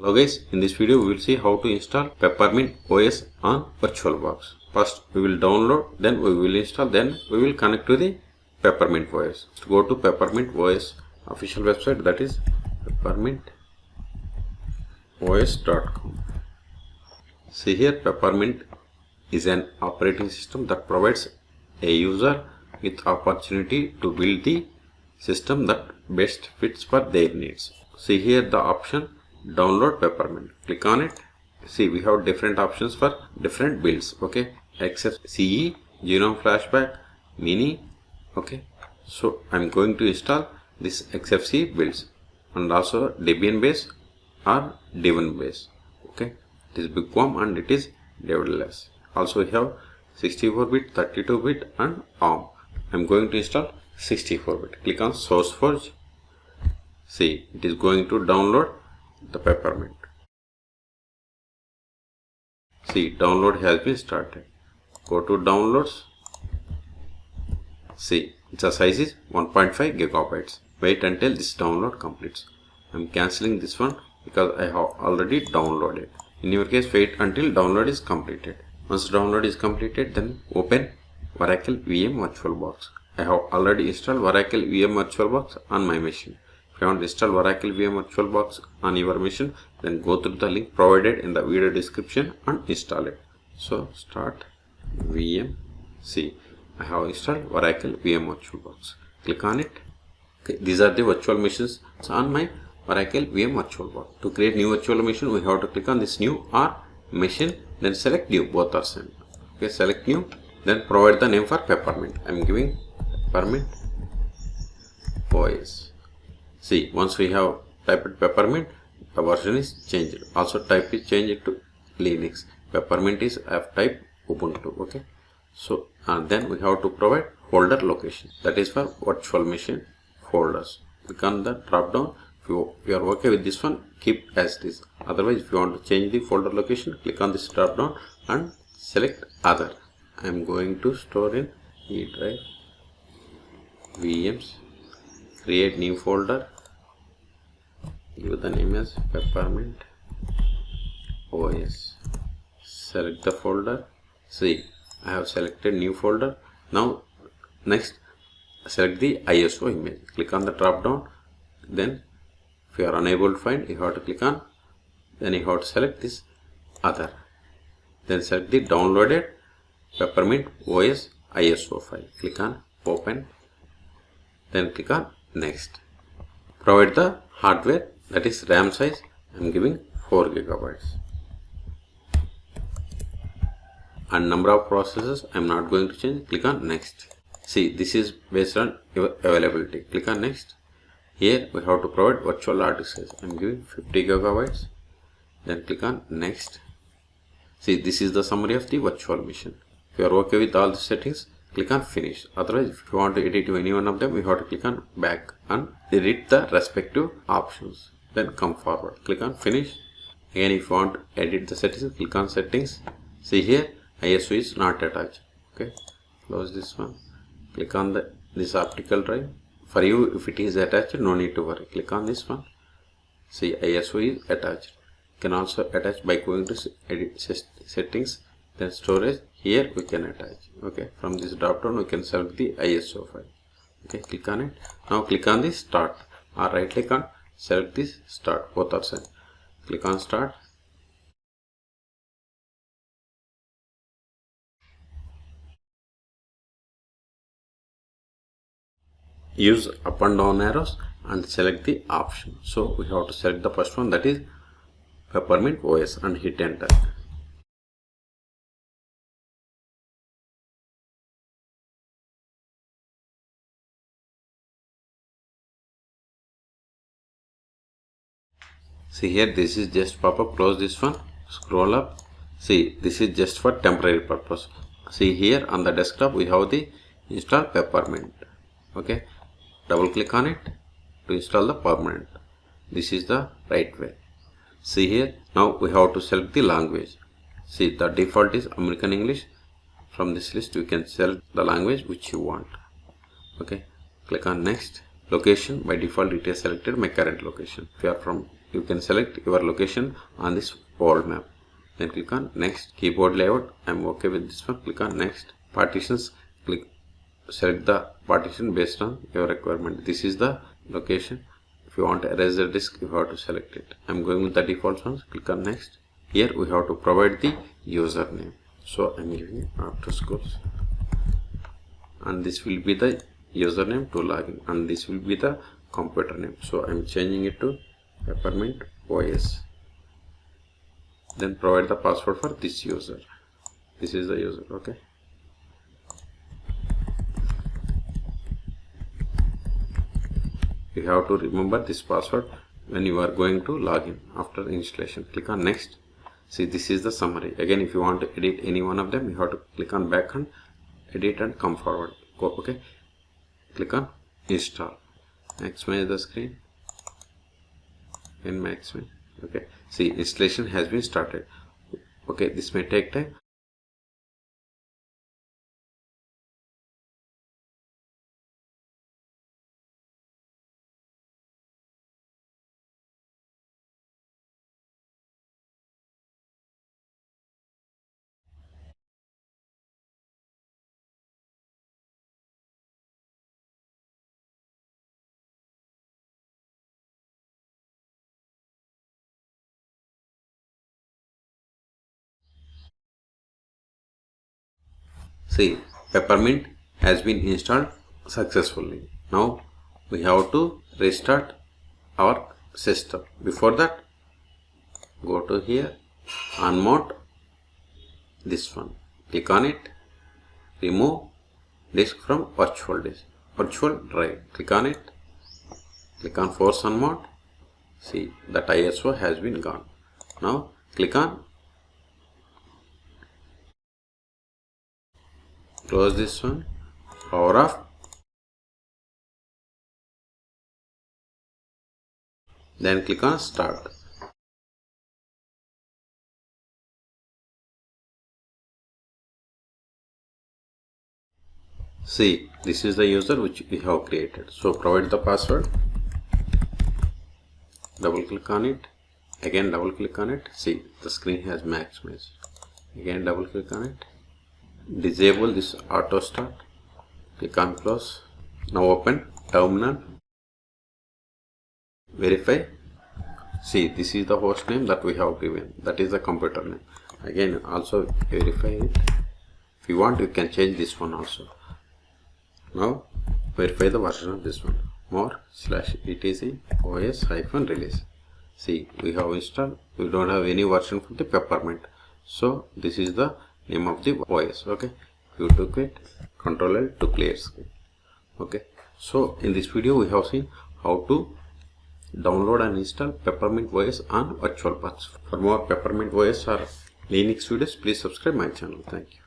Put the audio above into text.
Hello guys, in this video we will see how to install Peppermint OS on VirtualBox. First we will download, then we will install, then we will connect to the Peppermint OS. So go to Peppermint OS official website, that is peppermintos.com. See here, Peppermint is an operating system that provides a user with opportunity to build the system that best fits for their needs. See here the option download Peppermint. Click on it. See, we have different options for different builds. Okay, XFCE, Genome Flashback, Mini. Okay, so I'm going to install this XFCE builds and also Debian base or Devon base. Okay, it is bookworm and it is Develess. Also we have 64-bit, 32-bit and ARM. I'm going to install 64-bit. Click on SourceForge. See, it is going to download the Peppermint. See, download has been started. Go to downloads. See, the size is 1.5 gigabytes. Wait until this download completes. I'm cancelling this one because I have already downloaded. In your case, wait until download is completed. Once download is completed, then open Oracle VM VirtualBox. I have already installed Oracle VM VirtualBox on my machine. If you want to install Oracle VM VirtualBox on your machine, then go through the link provided in the video description and install it. So start VM. See, I have installed Oracle VM VirtualBox. Click on it. Okay, these are the virtual machines on my Oracle VM VirtualBox. To create new virtual machine, we have to click on this new or machine, then select new. Both are same. Okay, select new, then provide the name for Peppermint. I am giving Peppermint OS. See, once we have typed Peppermint, the version is changed. Also type is changed to Linux. Peppermint is F type Ubuntu. Okay, so and then we have to provide folder location, that is for virtual machine folders. Click on the drop down. If you are okay with this one, keep as this. Otherwise, if you want to change the folder location, click on this drop down and select other. I am going to store in E drive, VMs, create new folder, give the name as Peppermint OS. Select the folder. See, I have selected new folder. Now next select the ISO image. Click on the drop down. Then if you are unable to find, you have to click on, then you have to select this other. Then select the downloaded Peppermint OS ISO file. Click on open. Then click on next. Provide the hardware, that is RAM size. I am giving 4 gigabytes. And number of processors I am not going to change. Click on next. See, this is based on availability. Click on next. Here we have to provide virtual hard disk size. I am giving 50 gigabytes. Then click on next. See, this is the summary of the virtual machine. If you are okay with all the settings, click on finish. Otherwise, if you want to edit to any one of them, you have to click on back and edit the respective options. Then come forward. Click on finish. Again, if you want to edit the settings, click on settings. See here, ISO is not attached. Okay, close this one. Click on this optical drive. For you, if it is attached, no need to worry. Click on this one. See, ISO is attached. You can also attach by going to edit settings, then storage. Here we can attach. Okay, from this drop down we can select the ISO file. Okay, click on it. Now click on the start or right click on select this start. Both are same. Click on start. Use up and down arrows and select the option. So we have to select the first one, that is Peppermint OS, and hit enter. See here, this is just pop-up. Close this one. Scroll up. See, this is just for temporary purpose. See here on the desktop we have the install Peppermint. Okay, double click on it to install the permanent. This is the right way. See here, now we have to select the language. See, the default is American English. From this list you can select the language which you want. Okay, click on next. Location, by default it is selected my current location. If you are from you can select your location on this world map. Then click on next. Keyboard layout, I'm okay with this one. Click on next. Partitions, select the partition based on your requirement. This is the location. If you want to erase the disk, you have to select it. I'm going with the default ones. Click on next. Here we have to provide the username. So I'm giving after schools, and this will be the username to login, and this will be the computer name. So I'm changing it to Peppermint OS. Then provide the password for this user. This is the user. Okay. You have to remember this password when you are going to log in after installation. Click on next. See, this is the summary. Again, if you want to edit any one of them, you have to click on back and edit and come forward. Go. Okay. Click on install. Maximize the screen and maximize. Okay. See, installation has been started. Okay, this may take time. See, Peppermint has been installed successfully. Now we have to restart our system. Before that, go to here, unmount this one. Click on it. Remove disk from virtual drive. Click on it. Click on force unmount. See, that ISO has been gone. Now click on close this one, power off, then click on start. See, this is the user which we have created. So provide the password, double click on it, again double click on it. See, the screen has maximized. Again double click on it. Disable this auto start. Click on close. Now open terminal. Verify. See, this is the host name that we have given. That is the computer name. Again, also verify it. If you want, you can change this one also. Now verify the version of this one. More /etc OS-release. See, we have installed. We don't have any version for the Peppermint. So this is the name of the OS. Okay. If you took it, Ctrl L to clear screen. Okay. So in this video we have seen how to download and install Peppermint OS on VirtualBox. For more Peppermint OS or Linux videos, please subscribe my channel. Thank you.